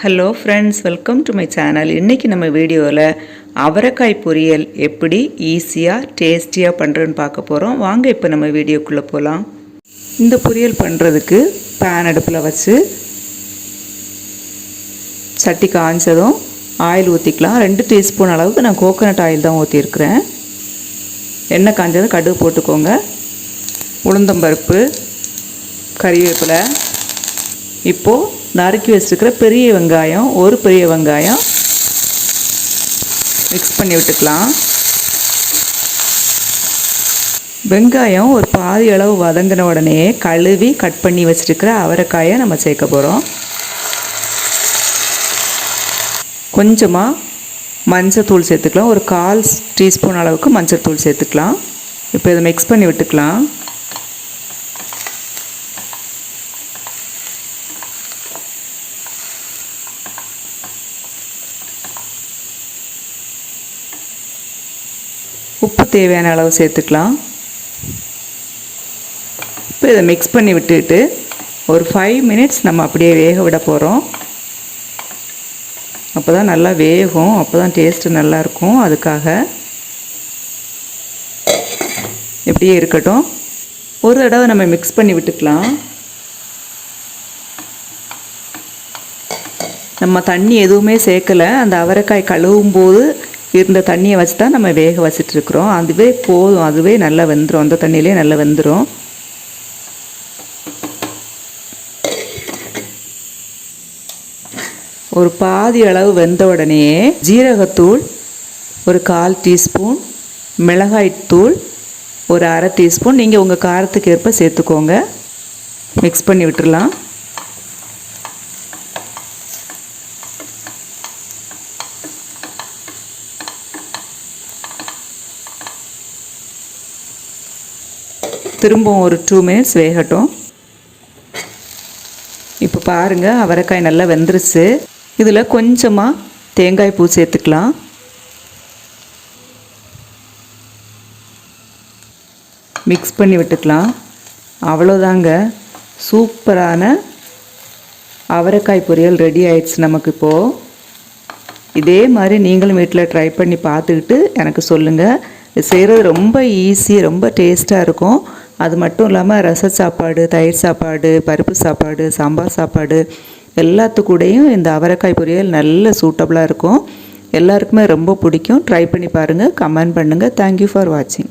Hello friends, welcome to my channel. இன்றைக்கி நம்ம வீடியோவில் அவரைக்காய் பொரியல் எப்படி ஈஸியாக டேஸ்டியாக பண்ணுறதுன்னு பார்க்க போகிறோம். வாங்க இப்போ நம்ம வீடியோக்குள்ளே போகலாம். இந்த பொரியல் பண்ணுறதுக்கு பேன் அடுப்பில் வச்சு சட்டி காய்ச்சதும் ஆயில் ஊற்றிக்கலாம். 2 டீஸ்பூன் அளவுக்கு நான் கோகோனட் ஆயில் தான் ஊற்றிருக்கிறேன். எண்ணெய் காய்ச்சதும் கடுகு போட்டுக்கோங்க. உளுந்தம்பருப்பு, கறிவேப்பிலை, இப்போது நறுக்கி வச்சுருக்கிற பெரிய வெங்காயம், ஒரு பெரிய வெங்காயம் மிக்ஸ் பண்ணி விட்டுக்கலாம். வெங்காயம் ஒரு பாதி அளவு வதங்கின உடனே கழுவி கட் பண்ணி வச்சுருக்கிற அவரைக்காயை நம்ம சேர்க்க போகிறோம். கொஞ்சமாக மஞ்சள் தூள் சேர்த்துக்கலாம். ஒரு 1/4 டீஸ்பூன் அளவுக்கு மஞ்சள் தூள் சேர்த்துக்கலாம். இப்போ இதை மிக்ஸ் பண்ணி விட்டுக்கலாம். உப்பு தேவையான அளவு சேர்த்துக்கலாம். இப்போ இதை மிக்ஸ் பண்ணி விட்டுட்டு ஒரு 5 மினிட்ஸ் நம்ம அப்படியே வேக விட போகிறோம். அப்போ தான் நல்லா வேகும், அப்போ தான் டேஸ்ட்டு நல்லாயிருக்கும். அதுக்காக இப்படியே இருக்கட்டும். ஒரு தடவை நம்ம மிக்ஸ் பண்ணி விட்டுக்கலாம். நம்ம தண்ணி எதுவுமே சேர்க்கலை. அந்த அவரைக்காய் கழுவும் போது இருந்த தண்ணியை வச்சு தான் நம்ம வேக வச்சிட்ருக்குறோம். அதுவே போதும், அதுவே நல்லா வெந்துடும். அந்த தண்ணியிலே நல்லா வெந்துடும். ஒரு பாதி அளவு வெந்த உடனே ஜீரகத்தூள் ஒரு 1/4 டீஸ்பூன், மிளகாய்த்தூள் ஒரு 1/2 டீஸ்பூன், நீங்கள் உங்கள் காரத்துக்கு ஏற்ப சேர்த்துக்கோங்க. மிக்ஸ் பண்ணி விட்டுடலாம். திரும்பவும் ஒரு 2 மினிட்ஸ் வேகட்டும். இப்போ பாருங்கள், அவரைக்காய் நல்லா வெந்துருச்சு. இதில் கொஞ்சமாக தேங்காய் பூ சேர்த்துக்கலாம். மிக்ஸ் பண்ணி விட்டுக்கலாம். அவ்வளோதாங்க, சூப்பரான அவரைக்காய் பொரியல் ரெடி ஆயிடுச்சு நமக்கு. இப்போது இதே மாதிரி நீங்களும் வீட்டில் ட்ரை பண்ணி பார்த்துக்கிட்டு எனக்கு சொல்லுங்கள். இது செய்கிறது ரொம்ப ஈஸி, ரொம்ப டேஸ்ட்டாக இருக்கும். அது மட்டும் இல்லாமல் ரச சாப்பாடு, தயிர் சாப்பாடு, பருப்பு சாப்பாடு, சாம்பார் சாப்பாடு எல்லாத்துக்கூடையும் இந்த அவரைக்காய் பொரியல் நல்ல சூட்டபுளாக இருக்கும். எல்லாருக்குமே ரொம்ப பிடிக்கும். ட்ரை பண்ணி பாருங்கள், கமெண்ட் பண்ணுங்கள். தேங்க்யூ ஃபார் வாட்சிங்.